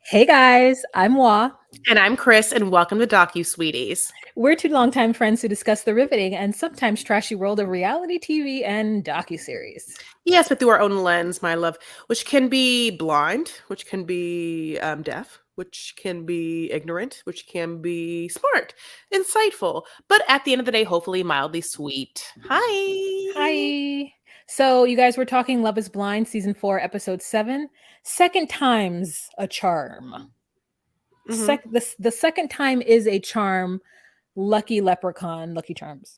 Hey guys, I'm Wa. And I'm Chris, and welcome to DocuSweeties. We're two longtime friends who discuss the riveting and sometimes trashy world of reality TV and docuseries. Yes, but through our own lens, my love, which can be blind, which can be deaf, which can be ignorant, which can be smart, insightful, but at the end of the day, hopefully mildly sweet. Hi. Hi. So, you guys were talking Love is Blind, season 4, episode 7. Second time's a charm. hmm The second time is a charm. Lucky Leprechaun, Lucky Charms.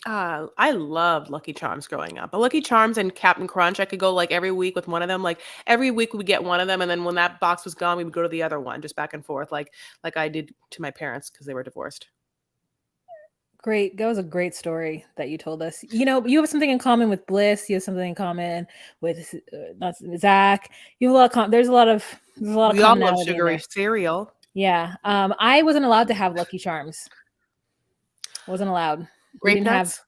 I loved Lucky Charms growing up. But Lucky Charms and Captain Crunch, I could go like every week with one of them. Like every week we would get one of them, and then when that box was gone, we would go to the other one, just back and forth, like I did to my parents because they were divorced. Great. That was a great story that you told us. You know, you have something in common with Bliss. You have something in common with not Zach. You have a lot of there's a lot of We all love commonality in sugary there. cereal. Yeah. I wasn't allowed to have Lucky Charms. Wasn't allowed. We Grape didn't have. nuts?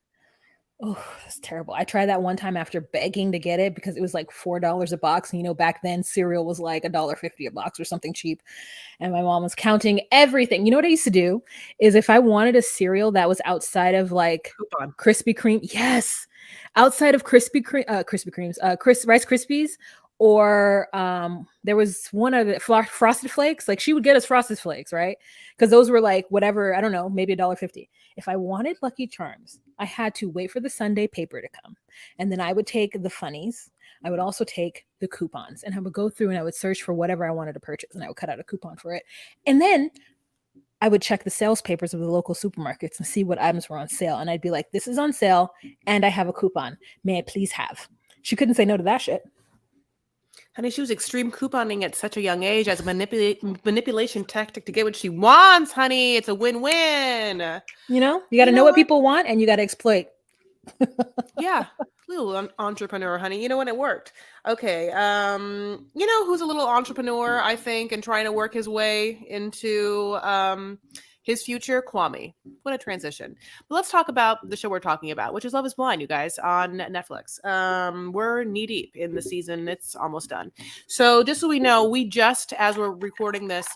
Oh, that's terrible. I tried that one time after begging to get it because it was like $4 a box, and back then cereal was like $1.50 a box or something cheap. And my mom was counting everything. You know what I used to do is if I wanted a cereal that was outside of like Coupon. Krispy Kreme, yes, outside of Krispy Kremes, Rice Krispies, or there was one of the Frosted Flakes. Like she would get us Frosted Flakes, right? Because those were like whatever, I don't know, maybe $1.50. If I wanted Lucky Charms, I had to wait for the Sunday paper to come, and then I would take the funnies. I would also take the coupons, and I would go through and I would search for whatever I wanted to purchase, and I would cut out a coupon for it. And then I would check the sales papers of the local supermarkets and see what items were on sale. And I'd be like, this is on sale and I have a coupon. May I please have? She couldn't say no to that shit. Honey, she was extreme couponing at such a young age as a manipulation tactic to get what she wants, honey. It's a win-win. You know, you got to You know know what what? people want and you got to exploit. Yeah. Little entrepreneur, honey. You know when it worked. Okay. You know who's a little entrepreneur, I think, and trying to work his way into his future? Kwame. What a transition. But let's talk about the show we're talking about, which is Love is Blind, you guys, on Netflix. We're knee deep in the season. It's almost done. So just so we know, we just, as we're recording this,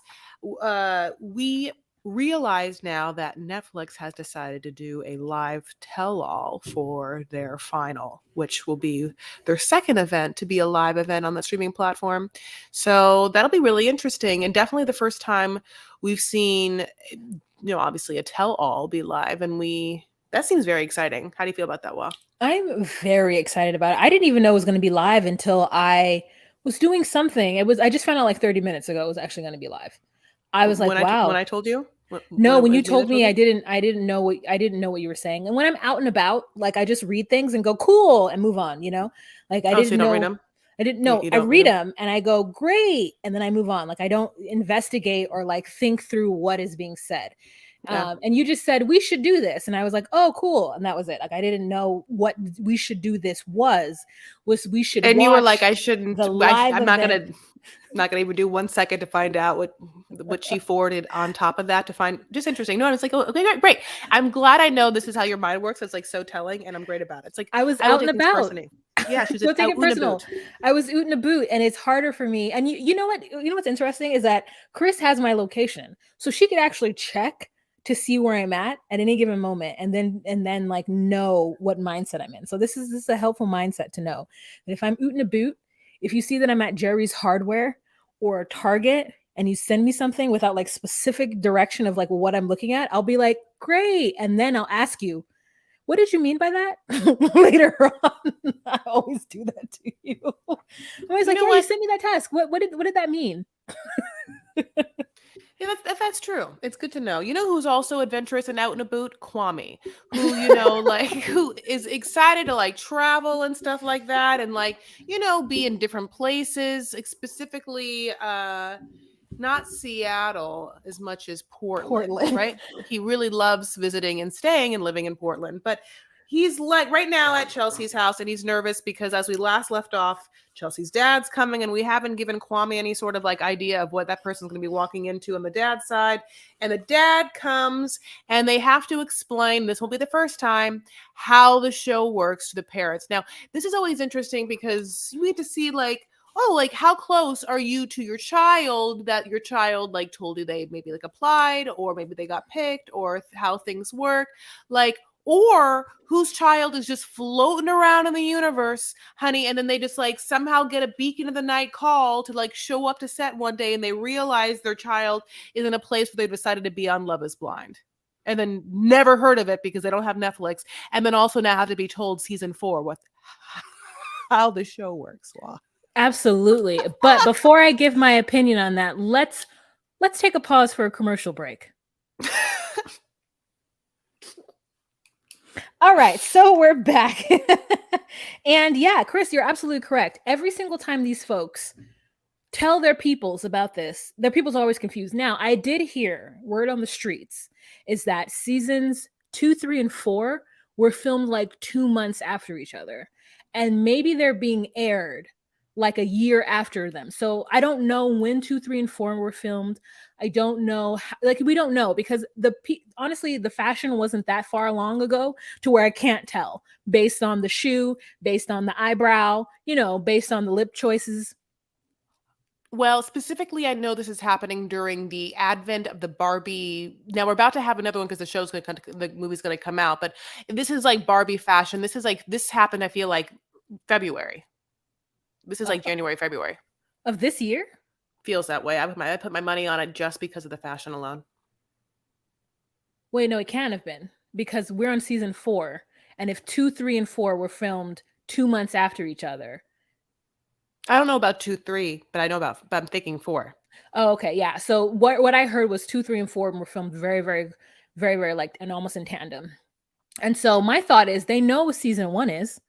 we realize now that Netflix has decided to do a live tell-all for their final, which will be their second event to be a live event on the streaming platform. So that'll be really interesting, and definitely the first time we've seen, obviously a tell-all be live, and that seems very exciting. How do you feel about that, Wa? I'm very excited about it. I didn't even know it was going to be live until I was doing something. I just found out like 30 minutes ago it was actually going to be live. I was like, When wow. I told you? No, when you When told I told me, you? I didn't know what you were saying. And when I'm out and about, like I just read things and go cool and move on, Like Oh, so you don't read them? I didn't know. You I don't read read them? them and I go great and then I move on. Like I don't investigate or like think through what is being said. Yeah. And you just said we should do this and I was like, "Oh, cool." And that was it. Like I didn't know what we should do this was we should And you were like, watch I shouldn't. the live I'm not event. gonna even do 1 second to find out what she forwarded on top of that to find. Just interesting. No, and it's like, oh, okay, great. I'm glad I know this is how your mind works. It's like so telling, and I'm great about it. It's like I was I don't out and take things about. personally. Yeah, she's Don't take out it in a personal. boot. I was ootin' a boot, and it's harder for me. And you know what? You know what's interesting is that Chris has my location, so she could actually check to see where I'm at any given moment, and then like know what mindset I'm in. So this is a helpful mindset to know that if I'm ootin' a boot, if you see that I'm at Jerry's Hardware or Target, and you send me something without like specific direction of like what I'm looking at, I'll be like, great, and then I'll ask you, what did you mean by that? Later on, I always do that to you. I'm always You like, know yeah, you what? sent me that task. What did that mean? Yeah, that's true. It's good to know. You know who's also adventurous and out in a boot? Kwame, who like who is excited to like travel and stuff like that, and like be in different places, like, specifically not Seattle as much as Portland, Portland. right? He really loves visiting and staying and living in Portland, but he's like right now at Chelsea's house and he's nervous because as we last left off, Chelsea's dad's coming and we haven't given Kwame any sort of like idea of what that person's going to be walking into on the dad's side. And the dad comes and they have to explain, this won't be the first time, how the show works to the parents. Now, this is always interesting because we get to see like oh, like how close are you to your child, that your child like told you they maybe like applied, or maybe they got picked, or how things work, like, or whose child is just floating around in the universe, honey, and then they just like somehow get a beacon of the night call to like show up to set one day, and they realize their child is in a place where they decided to be on Love Is Blind, and then never heard of it because they don't have Netflix, and then also now have to be told season 4 what how the show works. Wow. Absolutely. But before I give my opinion on that, let's take a pause for a commercial break. All right, so we're back. And yeah, Chris, you're absolutely correct. Every single time these folks tell their peoples about this, their people's always confused. Now, I did hear word on the streets is that seasons 2, 3, and 4 were filmed like 2 months after each other. And maybe they're being aired like a year after them. So I don't know when 2, 3, and 4 were filmed. I don't know. Like, we don't know because honestly, the fashion wasn't that far long ago to where I can't tell based on the shoe, based on the eyebrow, based on the lip choices. Well, specifically, I know this is happening during the advent of the Barbie. Now we're about to have another one because the movie's going to come out. But this is like Barbie fashion. This happened, I feel like, February. This is like January, February of this year. Feels that way. I put my money on it just because of the fashion alone. Wait, no, it can't have been because we're on season 4, and if 2, 3, and 4 were filmed 2 months after each other. I don't know about 2, 3, but but I'm thinking 4. Oh, okay, yeah. So what I heard was 2, 3, and 4 were filmed very, very, very, very like and almost in tandem. And so my thought is they know what season 1 is.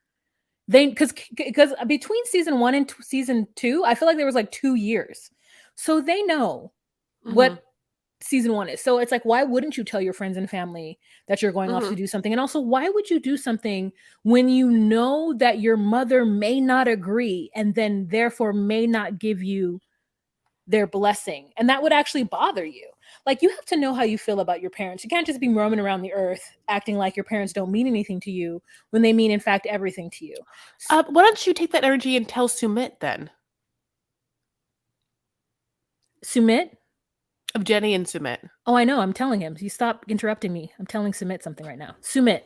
Because between season 1 and season 2, I feel like there was like 2 years. So they know what season 1 is. So it's like, why wouldn't you tell your friends and family that you're going off to do something? And also, why would you do something when you know that your mother may not agree and then therefore may not give you their blessing? And that would actually bother you. Like, you have to know how you feel about your parents. You can't just be roaming around the earth acting like your parents don't mean anything to you when they mean, in fact, everything to you. Why don't you take that energy and tell Sumit then? Sumit? Of Jenny and Sumit. Oh, I know. I'm telling him. You stop interrupting me. I'm telling Sumit something right now. Sumit,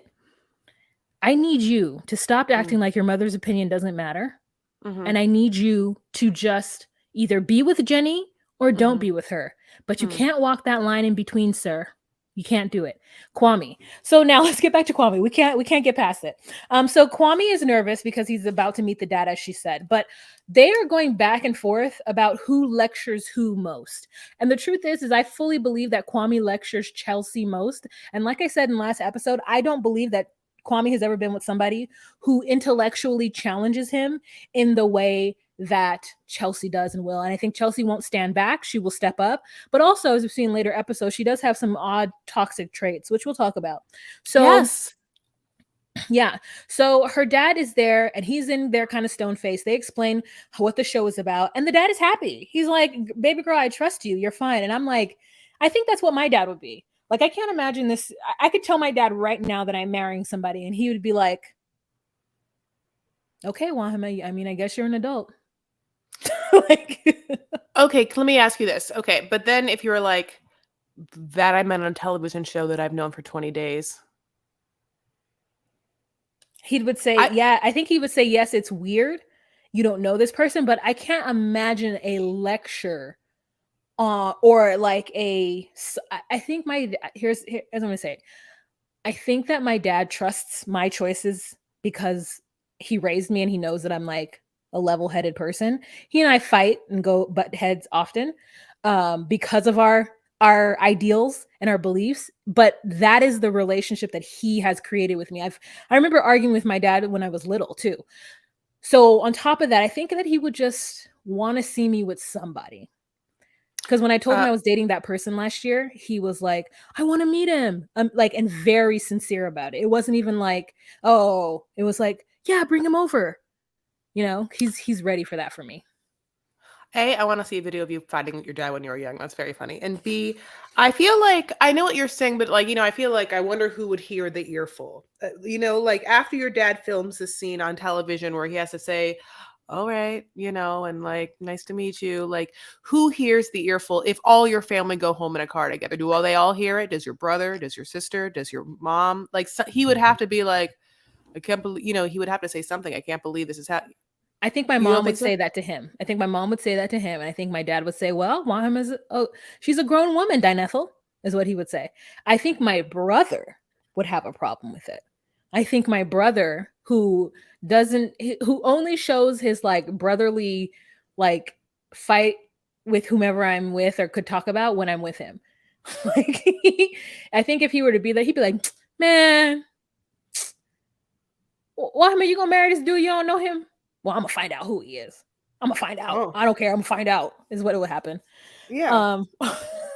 I need you to stop acting like your mother's opinion doesn't matter. And I need you to just either be with Jenny or don't be with her. But you can't walk that line in between, sir. You can't do it. Kwame. So now let's get back to Kwame. We can't get past it. So Kwame is nervous because he's about to meet the dad, as she said. But they are going back and forth about who lectures who most. And the truth is I fully believe that Kwame lectures Chelsea most. And like I said in last episode, I don't believe that Kwame has ever been with somebody who intellectually challenges him in the way that Chelsea does and will. And I think Chelsea won't stand back. She will step up. But also, as we've seen in later episodes, she does have some odd toxic traits, which we'll talk about. So yes. Yeah. So her dad is there and he's in there kind of stone faced. They explain what the show is about. And the dad is happy. He's like, baby girl, I trust you. You're fine. And I'm like, I think that's what my dad would be. Like, I can't imagine this. I could tell my dad right now that I'm marrying somebody and he would be like, okay, Wahima, I mean, I guess you're an adult. Okay, let me ask you this. Okay, but then if you were like, that I met on a television show that I've known for 20 days. He would say, yeah, I think he would say, yes, it's weird. You don't know this person, but I can't imagine a lecture or like I think here's what I'm going to say. I think that my dad trusts my choices because he raised me and he knows that I'm like a level-headed person. He and I fight and go butt heads often because of our ideals and our beliefs, but that is the relationship that he has created with me. I remember arguing with my dad when I was little too. So on top of that, I think that he would just want to see me with somebody. Because when I told him I was dating that person last year, he was like, I want to meet him. And very sincere about it. It wasn't even like, oh, it was like, yeah, bring him over. You know, he's ready for that for me. A, I want to see a video of you fighting with your dad when you were young. That's very funny. And B, I feel like I know what you're saying, but like, I feel like I wonder who would hear the earful. Like after your dad films this scene on television where he has to say, all right, and like, nice to meet you. Like, who hears the earful if all your family go home in a car together? Do all they all hear it? Does your brother? Does your sister? Does your mom? Like, so, he would have to be like, I can't believe, he would have to say something. I can't believe this is happening. I think my You don't mom think would so? say that to him. I think my mom would say that to him, and I think my dad would say, "Well, mom is she's a grown woman, Dinethel," is what he would say. I think my brother would have a problem with it. I think my brother, who only shows his like brotherly like fight with whomever I'm with or could talk about when I'm with him. Like, I think if he were to be there, he'd be like, "Man, why am you gonna marry this dude? You don't know him? Well, I'm gonna find out who he is. I'm gonna find out. Oh, I don't care. I'm gonna find out." Is what would happen. yeah. Um,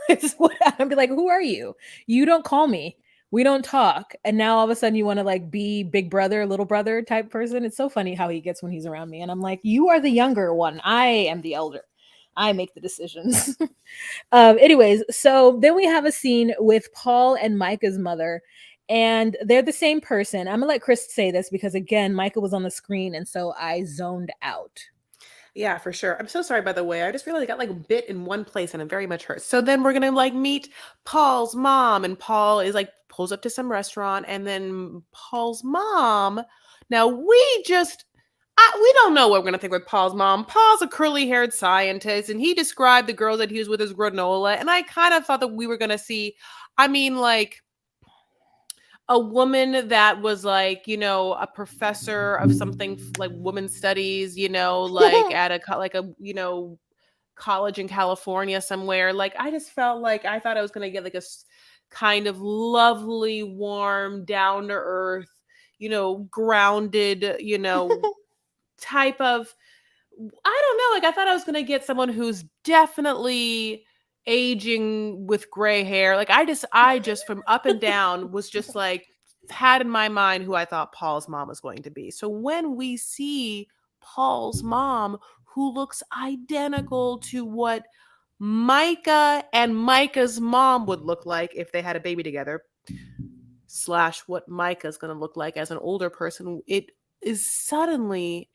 it's what I'd be like. Who are you? You don't call me. We don't talk. And now all of a sudden you want to like be big brother, little brother type person. It's so funny how he gets when he's around me. And I'm like, you are the younger one. I am the elder. I make the decisions. Anyways, so then we have a scene with Paul and Micah's mother, and they're the same person. I'm gonna let Chris say this because again, Micah was on the screen, and so I zoned out. Yeah, for sure. I'm so sorry, by the way. I just realized I got like bit in one place and it very much hurts. So then we're gonna like meet Paul's mom, and Paul is like pulls up to some restaurant, and then Paul's mom. Now we don't know what we're gonna think with Paul's mom. Paul's a curly-haired scientist, and he described the girls that he was with as granola, and I kind of thought that we were gonna see, I mean, like a woman that was like, a professor of something like women studies, like at like a, college in California somewhere. Like, I just felt like I thought I was going to get like kind of lovely, warm, down to earth, grounded, type of, I don't know. Like, I thought I was going to get someone who's definitely aging with gray hair. Like, I just from up and down was just like, had in my mind who I thought Paul's mom was going to be. So when we see Paul's mom, who looks identical to what Micah and Micah's mom would look like if they had a baby together, / what Micah's going to look like as an older person, it is suddenly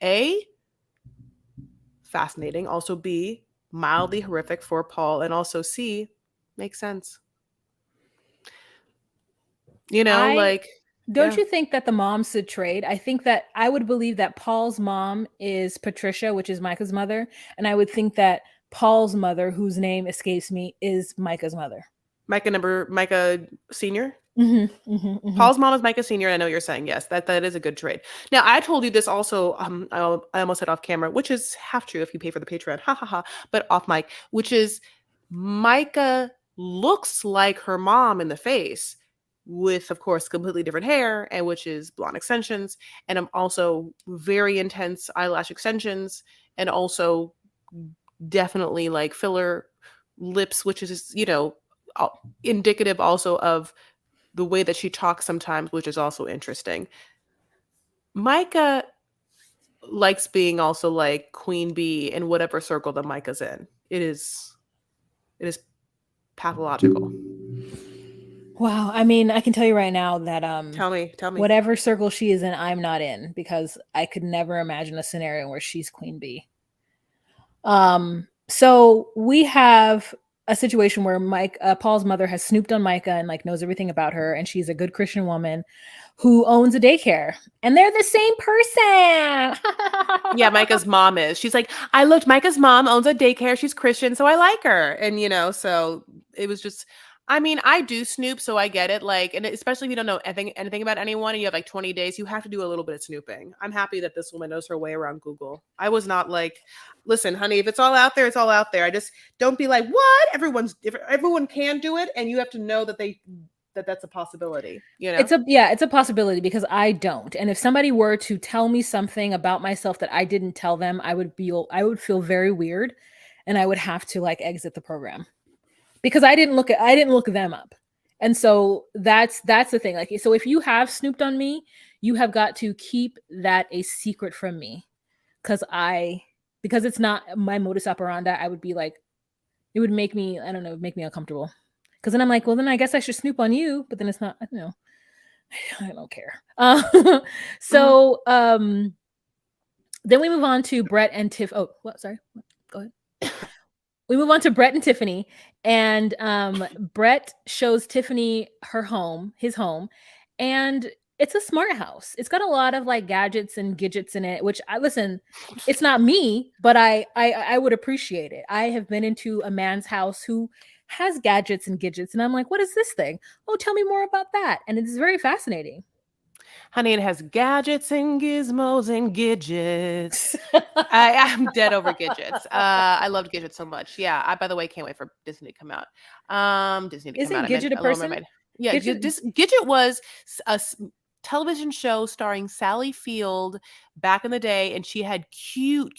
fascinating, also B, mildly horrific for Paul, and also C, makes sense. I Like, don't yeah. you think that the moms should trade? I think that I would believe that Paul's mom is Patricia, which is Micah's mother, and I would think that Paul's mother, whose name escapes me, is Micah's mother. Micah Senior. Mm-hmm. Paul's mom is Micah Senior. I know you're saying yes. That is a good trade. Now, I told you this also. I almost said off camera, which is half true if you pay for the Patreon. Ha ha ha. But off mic, which is Micah looks like her mom in the face, with of course completely different hair, and which is blonde extensions, and I'm also very intense eyelash extensions, and also definitely like filler lips, which is indicative also of the way that she talks sometimes, which is also interesting. Micah likes being also like queen bee in whatever circle that Micah's in. It is pathological. Wow. I mean, I can tell you right now that Tell me. whatever circle she is in, I'm not in, because I could never imagine a scenario where she's queen bee. So we have a situation where Paul's mother has snooped on Micah and like knows everything about her, and she's a good Christian woman who owns a daycare, and they're the same person. Yeah, Micah's mom is. She's like, I looked. Micah's mom owns a daycare. She's Christian, so I like her. And so it was just. I mean, I do snoop, so I get it. Like, and especially if you don't know anything about anyone, and you have like 20 days, you have to do a little bit of snooping. I'm happy that this woman knows her way around Google. I was not like, listen, honey, if it's all out there, it's all out there. I just don't be like, what? Everyone can do it, and you have to know that that's a possibility. It's a possibility, because I don't. And if somebody were to tell me something about myself that I didn't tell them, I would feel very weird, and I would have to like exit the program, because I didn't look them up. And so that's the thing. Like, so if you have snooped on me, you have got to keep that a secret from me, because it's not my modus operandi. I would be like, it would make me, I don't know, make me uncomfortable. Because then I'm like, well, then I guess I should snoop on you. But then it's not, I don't know. I don't care. So Then we move on to Brett and Tiff. Oh, what? Sorry. Go ahead. We move on to Brett and Tiffany, and Brett shows Tiffany his home, and it's a smart house. It's got a lot of like gadgets and gadgets in it, which I listen. It's not me, but I would appreciate it. I have been into a man's house who has gadgets and gadgets, and I'm like, what is this thing? Oh, tell me more about that, and it's very fascinating. Honey, it has gadgets and gizmos and gadgets. I'm dead over gadgets. I loved gadgets so much. Yeah. I, by the way, can't wait for Disney to come out. Disney to come Isn't out. I meant Gidget a Little person? Mermaid. Yeah. Gidget, Gidget was a television show starring Sally Field back in the day, and she had cute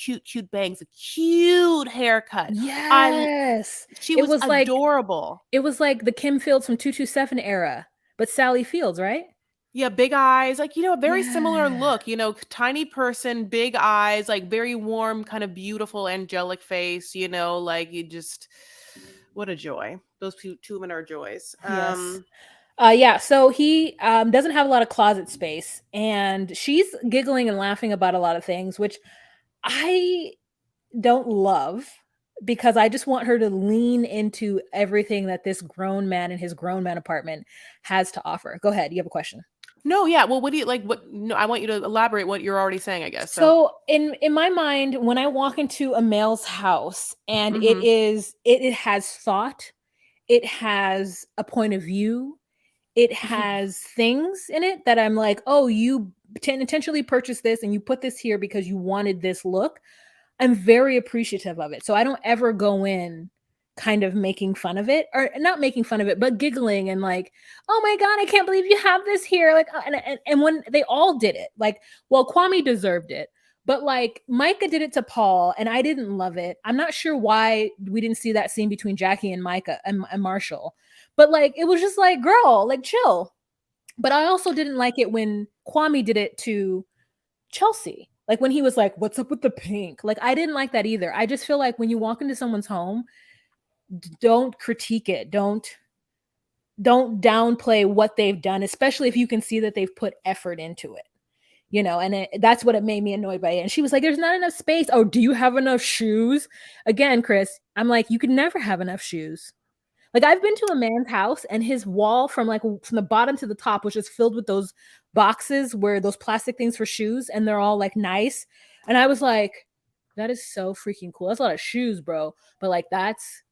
bangs, a cute haircut. yes, She it was was like adorable. it was like the Kim Fields from 227 era, but Sally Fields, right? Yeah, big eyes, like, a very similar Yeah. look, tiny person, big eyes, like very warm, kind of beautiful, angelic face, like you just, what a joy. Those two women are joys. Yes. Yeah, so he doesn't have a lot of closet space, and she's giggling and laughing about a lot of things, which I don't love because I just want her to lean into everything that this grown man in his grown man apartment has to offer. Go ahead, you have a question. No, yeah, well, what do you like, no, I want you to elaborate what you're already saying, I guess, so. So in my mind, when I walk into a male's house and Mhm. it has thought, it has a point of view, it has things in it that I'm like, oh, you intentionally purchased this and you put this here because you wanted this look. I'm very appreciative of it. So I don't ever go in kind of making fun of it, or not making fun of it, but giggling and like, oh my God, I can't believe you have this here. Like, and when they all did it, like, well, Kwame deserved it, but like Micah did it to Paul and I didn't love it. I'm not sure why we didn't see that scene between Jackie and Micah and Marshall, but like, it was just like, girl, like chill. But I also didn't like it when Kwame did it to Chelsea. Like when he was like, what's up with the pink? Like I didn't like that either. I just feel like when you walk into someone's home, don't critique it. Don't downplay what they've done, especially if you can see that they've put effort into it. And that's what it made me annoyed by it. And she was like, there's not enough space. Oh, do you have enough shoes? Again, Chris, I'm like, you could never have enough shoes. Like I've been to a man's house and his wall from the bottom to the top was just filled with those boxes where those plastic things for shoes, and they're all like nice. And I was like, that is so freaking cool. That's a lot of shoes, bro. But like that's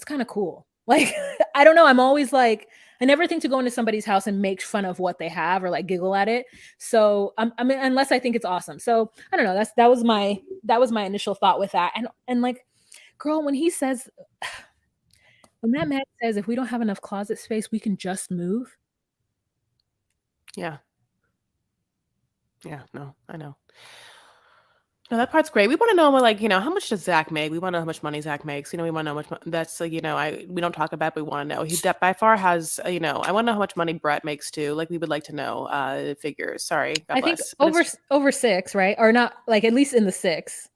kind of cool. Like I don't know. I'm always like, I never think to go into somebody's house and make fun of what they have or like giggle at it. So I mean, unless I think it's awesome. So I don't know. That was my initial thought with that. And like, girl, when he says, when that man says, if we don't have enough closet space, we can just move. Yeah. Yeah, no, I know. No, that part's great. We want to know, like, how much does Zach make? We want to know how much money Zach makes. We want to know how much that's, we don't talk about, but we want to know. He by far has, I want to know how much money Brett makes too. Like, we would like to know figures. Sorry, God I think bless. over 6, right? Or not, like at least in the 6.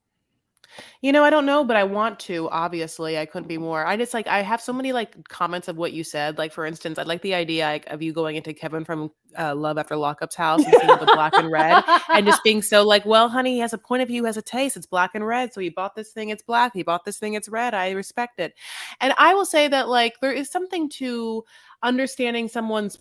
I don't know, but I want to, obviously. I couldn't be more. I just I have so many like comments of what you said. Like, for instance, I like the idea of you going into Kevin from Love After Lockup's house and seeing the black and red and just being so like, well, honey, he has a point of view, has a taste. It's black and red. So he bought this thing, it's black. He bought this thing, it's red. I respect it. And I will say that like, there is something to understanding someone's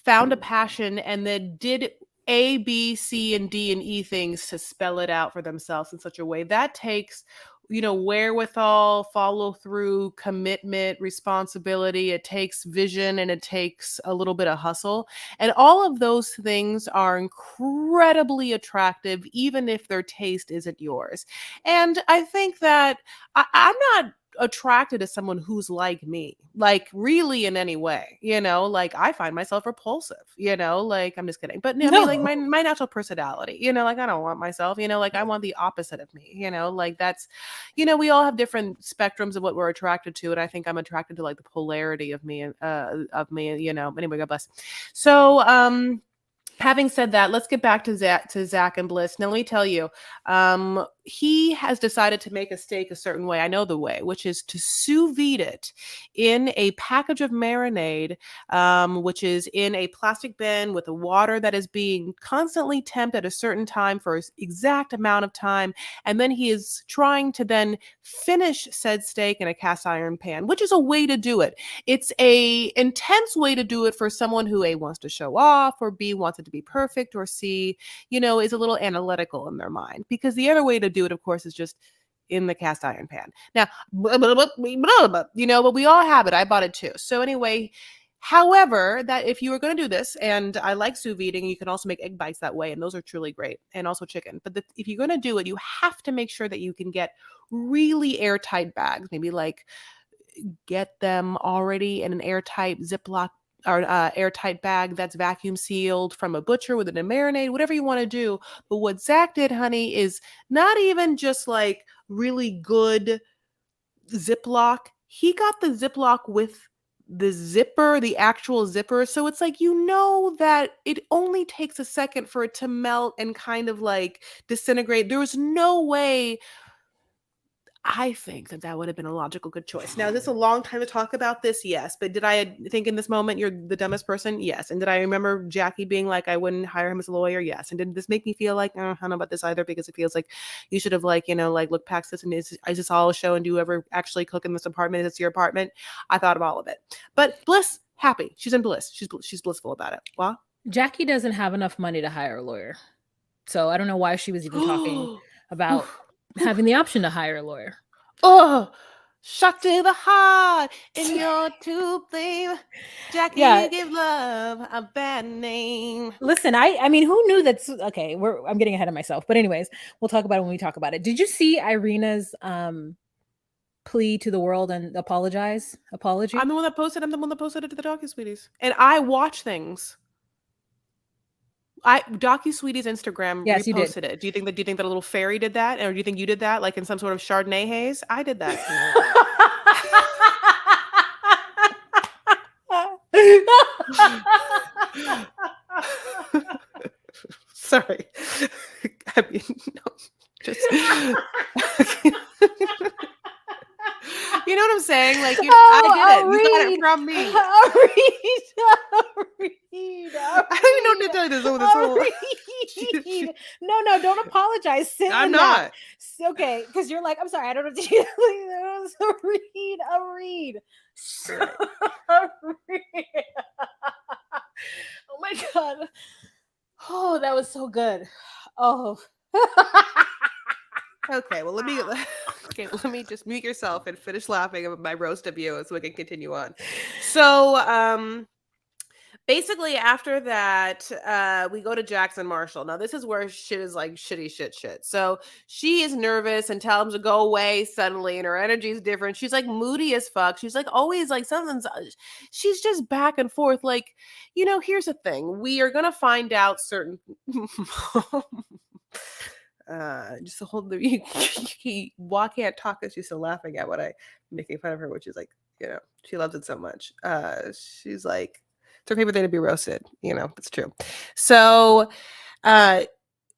found a passion and then did A, B, C, and D, and E things to spell it out for themselves in such a way that takes, wherewithal, follow through, commitment, responsibility. It takes vision and it takes a little bit of hustle. And all of those things are incredibly attractive, even if their taste isn't yours. And I think that I'm not attracted to someone who's like me, like really in any way, like I find myself repulsive, like I'm just kidding, but I mean, like my natural personality, like I don't want myself, like I want the opposite of me, like that's, we all have different spectrums of what we're attracted to, and I think I'm attracted to like the polarity of me, anyway, God bless. So having said that, let's get back to Zach and Bliss. Now, let me tell you, he has decided to make a steak a certain way. I know the way, which is to sous vide it in a package of marinade, which is in a plastic bin with the water that is being constantly temped at a certain time for an exact amount of time. And then he is trying to then finish said steak in a cast iron pan, which is a way to do it. It's a intense way to do it for someone who A, wants to show off, or B, wants it to be perfect, or C, is a little analytical in their mind. Because the other way to do it, of course, is just in the cast iron pan. Now, but we all have it. I bought it too. So anyway, however, that if you were going to do this, and I like sous vide, you can also make egg bites that way, and those are truly great, and also chicken. But if you're going to do it, you have to make sure that you can get really airtight bags. Maybe like get them already in an airtight Ziploc or airtight bag that's vacuum sealed from a butcher within a marinade, whatever you want to do. But what Zach did, honey, is not even just like really good Ziploc. He got the Ziploc with the zipper, the actual zipper. So it's like, that it only takes a second for it to melt and kind of like disintegrate. There was no way. I think that would have been a logical good choice. Now, is this a long time to talk about this? Yes. But did I think in this moment you're the dumbest person? Yes. And did I remember Jackie being like, I wouldn't hire him as a lawyer? Yes. And did this make me feel like, I don't know about this either, because it feels like you should have looked past this, and is this all a show, and do you ever actually cook in this apartment? Is this your apartment? I thought of all of it. But Bliss, happy. She's in bliss. She's blissful about it. Well, Jackie doesn't have enough money to hire a lawyer. So I don't know why she was even talking about having the option to hire a lawyer. Oh, shot to the heart in your tube flame. Jackie, you give love a bad name. Listen, I mean, who knew that's okay? I'm getting ahead of myself. But anyways, we'll talk about it when we talk about it. Did you see Irina's plea to the world and apology? I'm the one that posted it to the DocuSweeties. And I watch things. DocuSweeties Instagram reposted it. Do you think that a little fairy did that? Or do you think you did that, like in some sort of Chardonnay haze? I did that. Sorry. I mean, no, just you know what I'm saying? Like, I did it. You got it from me. I don't even know what to tell you this whole. No, don't apologize. I'm not. Okay, because you're like, I'm sorry, I don't know what to do. Read. Oh my God. Oh, that was so good. Oh. Okay, well, let me just mute yourself and finish laughing at my roast of you so we can continue on. So, basically, after that, we go to Jackson Marshall. Now, this is where shit is like shitty shit. So she is nervous and tells him to go away suddenly, and her energy is different. She's like moody as fuck. She's like always like she's just back and forth. Like, here's the thing. We are going to find out certain... just the whole Wah can't talk, and she's still laughing at what I'm making fun of her, which is like, she loves it so much. She's like, it's her favorite thing to be roasted. It's true. So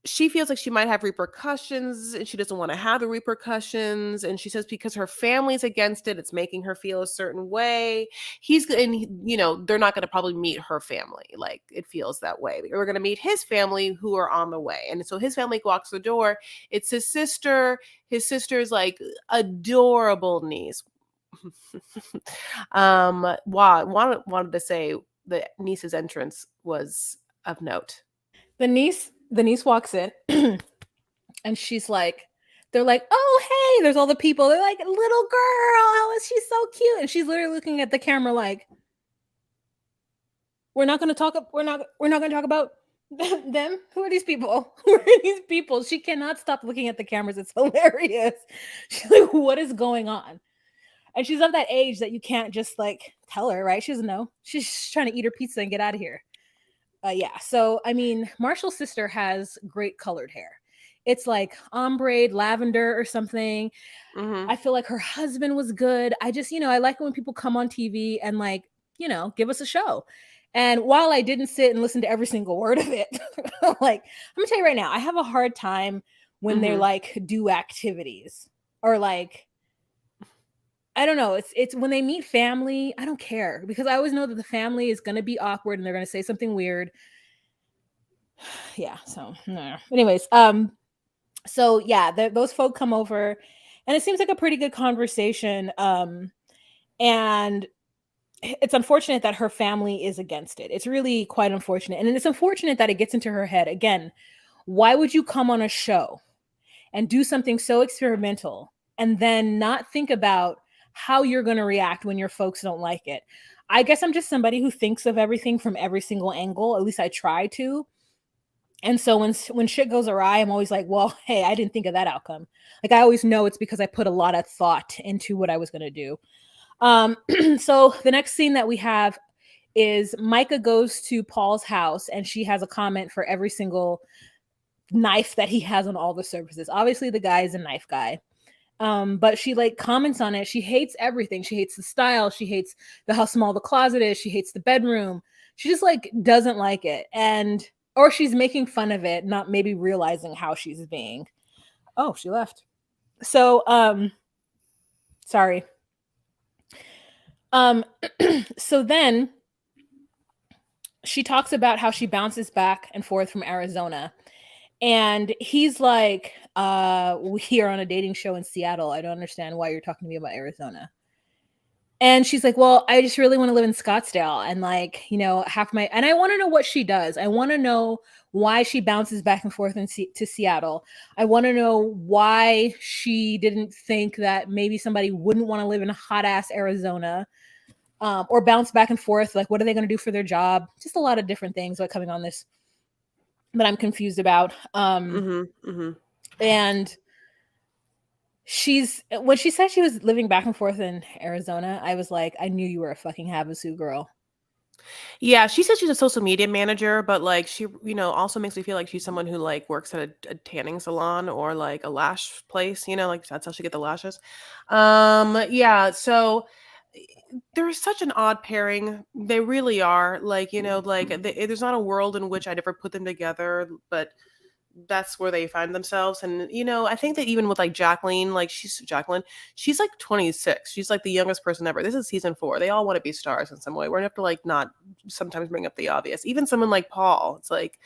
she feels like she might have repercussions, and she doesn't want to have the repercussions. And she says because her family's against it, it's making her feel a certain way. They're not going to probably meet her family. Like, it feels that way. We're going to meet his family, who are on the way. And so his family walks the door. It's his sister. His sister's like adorable niece. Wanted to say the niece's entrance was of note. The niece walks in and she's like, they're like, oh, hey, there's all the people. They're like, little girl, how is she so cute? And she's literally looking at the camera like, we're not going to talk about them. Who are these people? She cannot stop looking at the cameras. It's hilarious. She's like, what is going on? And she's of that age that you can't just like tell her, right? She doesn't know. She's trying to eat her pizza and get out of here. So I mean, Marshall's sister has great colored hair. It's like ombre, lavender or something. Mm-hmm. I feel like her husband was good. I just, I like it when people come on TV and like, give us a show. And while I didn't sit and listen to every single word of it, like, I'm gonna tell you right now, I have a hard time when they like do activities or like, I don't know. It's when they meet family, I don't care because I always know that the family is going to be awkward and they're going to say something weird. Yeah. So, anyways, so yeah, those folk come over, and it seems like a pretty good conversation. And it's unfortunate that her family is against it. It's really quite unfortunate, and it's unfortunate that it gets into her head again. Why would you come on a show and do something so experimental and then not think about how you're going to react when your folks don't like it? I guess I'm just somebody who thinks of everything from every single angle. At least I try to. And so when shit goes awry, I'm always like, well, hey, I didn't think of that outcome. Like I always know it's because I put a lot of thought into what I was going to do. So the next scene that we have is Micah goes to Paul's house and she has a comment for every single knife that he has on all the surfaces. Obviously the guy is a knife guy. But she like comments on it. She hates everything. She hates the style. She hates how small the closet is. She hates the bedroom. She just like doesn't like it. Or she's making fun of it, not maybe realizing how she's being. Oh, she left. So, sorry. So then she talks about how she bounces back and forth from Arizona. And he's like, we are on a dating show in Seattle. I don't understand why you're talking to me about Arizona. And she's like, well, I just really want to live in Scottsdale. And like, and I want to know what she does. I want to know why she bounces back and forth to Seattle. I want to know why she didn't think that maybe somebody wouldn't want to live in hot ass Arizona, or bounce back and forth. Like, what are they going to do for their job? Just a lot of different things like coming on this that I'm confused about. And when she said she was living back and forth in Arizona, I was like, I knew you were a fucking Havasu girl. Yeah, she said she's a social media manager, but like she, also makes me feel like she's someone who like works at a tanning salon or like a lash place, like that's how she get the lashes. Yeah, so they're such an odd pairing. They really are. Like, there's not a world in which I'd ever put them together, but that's where they find themselves. And I think that even with like Jacqueline, like she's like 26. She's like the youngest person ever. This is season 4. They all want to be stars in some way. We're gonna have to like not sometimes bring up the obvious. Even someone like Paul, it's like,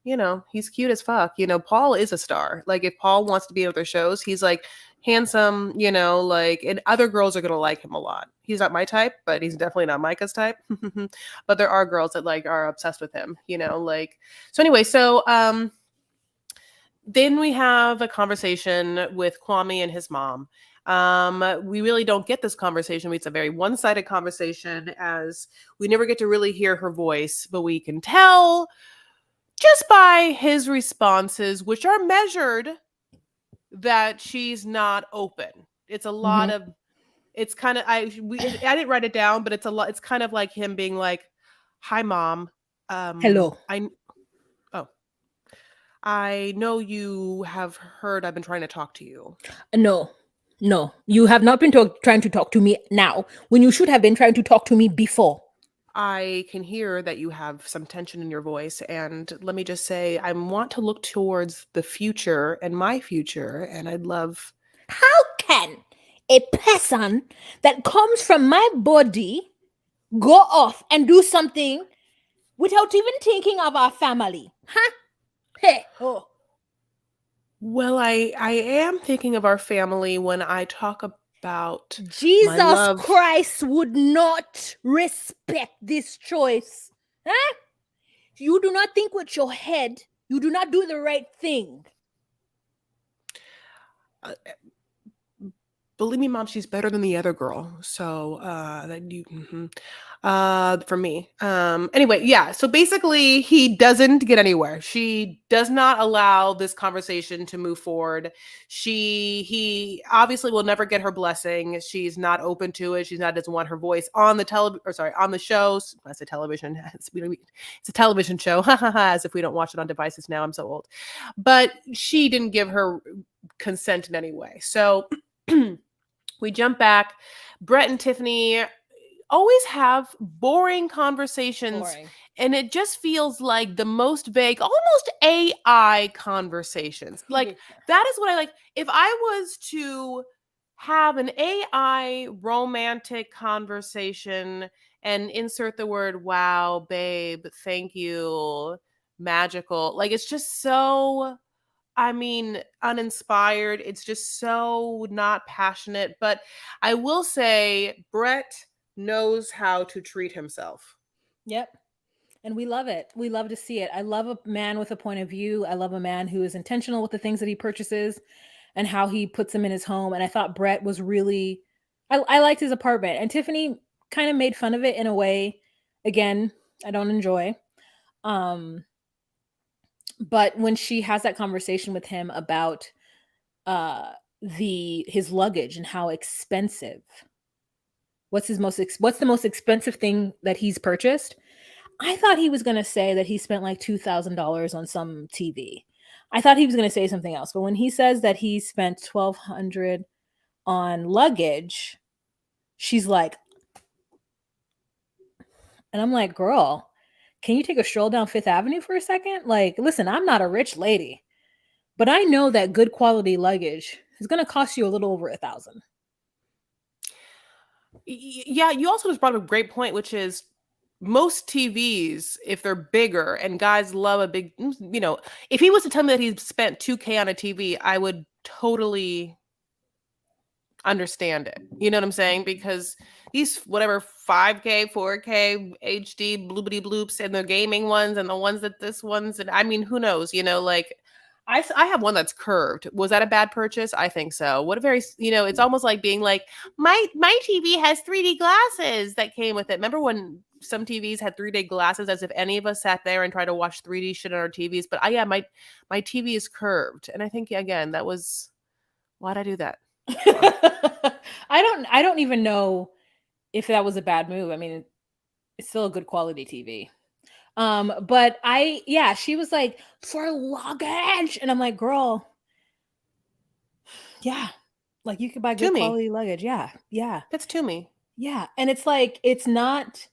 he's cute as fuck. Paul is a star. Like if Paul wants to be in other shows, he's like handsome, like, and other girls are gonna like him a lot. He's not my type, but he's definitely not Micah's type. But there are girls that like are obsessed with him, like. So anyway, then we have a conversation with Kwame and his mom. We really don't get this conversation. It's a very one-sided conversation, as we never get to really hear her voice, but we can tell just by his responses, which are measured, that she's not open. It's a lot of, it's kind of, I didn't write it down, but it's a lot. It's kind of like him being like, "Hi, mom. Hello. I know you have heard I've been trying to talk to you." No, you have not been trying to talk to me now, when you should have been trying to talk to me before. I can hear that you have some tension in your voice, and let me just say, I want to look towards the future and my future, and I'd love... How can a person that comes from my body go off and do something without even thinking of our family? Huh? Hey, oh. Well, I am thinking of our family when I talk about Jesus Christ would not respect this choice. Huh? You do not think with your head. You do not do the right thing. Believe me, mom, she's better than the other girl. So for me. Anyway, yeah. So basically, he doesn't get anywhere. She does not allow this conversation to move forward. He obviously will never get her blessing. She's not open to it. Doesn't want her voice on the on the shows. I say television. It's a television show. As if we don't watch it on devices now. I'm so old. But she didn't give her consent in any way. So we jump back. Brett and Tiffany always have boring conversations, Boring. and it just feels like the most vague, almost AI conversations. Who Like gives a- that is what I like. If I was to have an AI romantic conversation and insert the word wow, babe, thank you, magical, like it's just so, I mean, uninspired. It's just so not passionate. But I will say, Brett knows how to treat himself. Yep. And we love it. We love to see it. I love a man with a point of view. I love a man who is intentional with the things that he purchases and how he puts them in his home. And I thought Brett was really, I liked his apartment. And Tiffany kind of made fun of it in a way, again, I don't enjoy. Um, but when she has that conversation with him about his luggage and how expensive, what's the most expensive thing that he's purchased? I thought he was going to say that he spent like $2,000 on some TV. I thought he was going to say something else, but when he says that he spent 1,200 on luggage, she's like, and I'm like, girl, can you take a stroll down Fifth Avenue for a second? Like, listen, I'm not a rich lady, but I know that good quality luggage is going to cost you a little over 1,000. Yeah, you also just brought up a great point, which is most TVs, if they're bigger and guys love a big, if he was to tell me that he spent 2K on a TV, I would totally understand it. You know what I'm saying? Because these whatever 5K, 4K, HD, bloopity bloops, and the gaming ones and the ones that this one's, and I mean, who knows? Like I have one that's curved. Was that a bad purchase? I think so. What a very, it's almost like being like, my TV has 3D glasses that came with it. Remember when some TVs had 3D glasses, as if any of us sat there and tried to watch 3D shit on our TVs? But yeah, my TV is curved, and I think again that was, why'd I do that? I don't even know if that was a bad move. I mean, it's still a good quality TV. But she was like, for luggage. And I'm like, girl, yeah, like you could buy To good me, quality luggage. Yeah. Yeah. that's to me. Yeah. And it's like, it's not,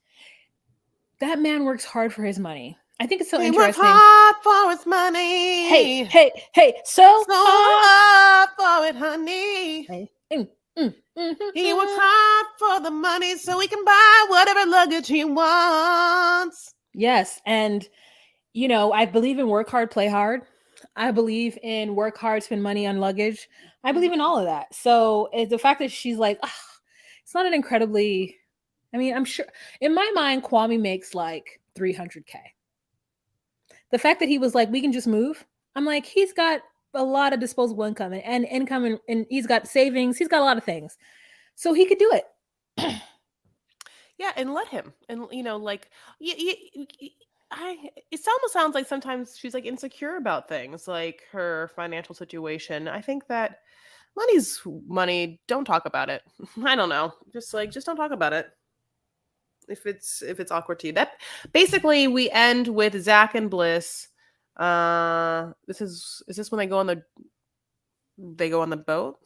that man works hard for his money. I think it's so He works interesting. hard for his Hey, money. hey, hey, so So hard. hard for it, honey. Hey, He works hard for the money so he can buy whatever luggage he wants. Yes. And, I believe in work hard, play hard. I believe in work hard, spend money on luggage. I believe in all of that. So the fact that she's like, "Ugh, it's not an incredibly, I mean, I'm sure in my mind, Kwame makes like 300K. The fact that he was like, we can just move. I'm like, he's got a lot of disposable income and income and he's got savings. He's got a lot of things. So he could do it. Yeah, and let him. And like it almost sounds like sometimes she's like insecure about things, like her financial situation. I think that money's money. Don't talk about it. I don't know. Just don't talk about it. If it's awkward to you. That basically we end with Zach and Bliss. Is this when they go on the boat?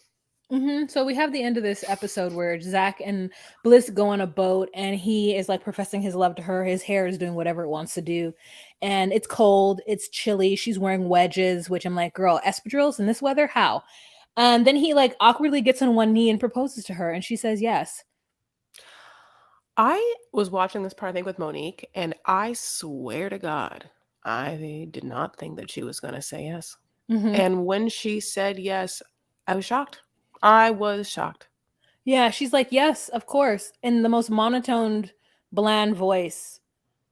So we have the end of this episode where Zach and Bliss go on a boat and he is like professing his love to her. His hair is doing whatever it wants to do. And it's cold, it's chilly. She's wearing wedges, which I'm like, girl, espadrilles in this weather? How? And then he like awkwardly gets on one knee and proposes to her. And she says yes. I was watching this part, I think, with Monique, and I swear to God, I did not think that she was going to say yes. Mm-hmm. And when she said yes, I was shocked. I was shocked. Yeah, she's like, yes, of course, in the most monotoned, bland voice.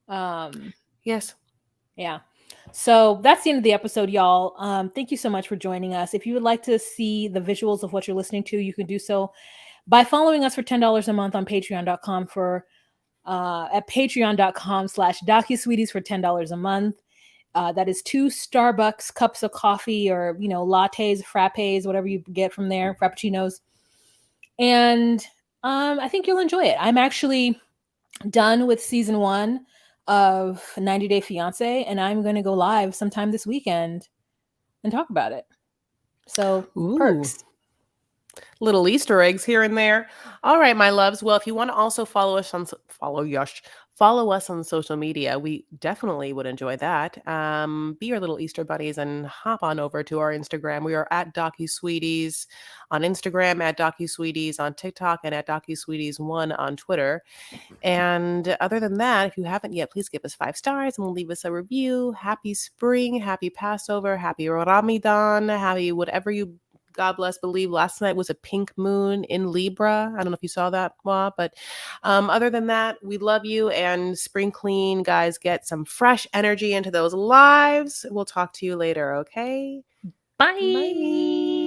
Yes. Yeah. So that's the end of the episode, y'all. Thank you so much for joining us. If you would like to see the visuals of what you're listening to, you can do so by following us for $10 a month on patreon.com at patreon.com/DocuSweeties for $10 a month. That is 2 Starbucks cups of coffee or, lattes, frappes, whatever you get from there, frappuccinos. And I think you'll enjoy it. I'm actually done with season 1 of 90 Day Fiance, and I'm going to go live sometime this weekend and talk about it. So, Ooh. perks. Little Easter eggs here and there. All right, my loves. Well, if you want to also follow us on social media, we definitely would enjoy that. Be your little Easter bunnies and hop on over to our Instagram. We are at DocuSweeties on Instagram, at DocuSweeties on TikTok, and at DocuSweeties1 on Twitter. And other than that, if you haven't yet, please give us 5 stars and leave us a review. Happy spring, happy Passover, happy Ramadan, happy whatever you God bless believe. Last night was a pink moon in Libra. I don't know if you saw that, Ma, but other than that, we love you and spring clean, guys. Get some fresh energy into those lives. We'll talk to you later, okay? Bye. Bye.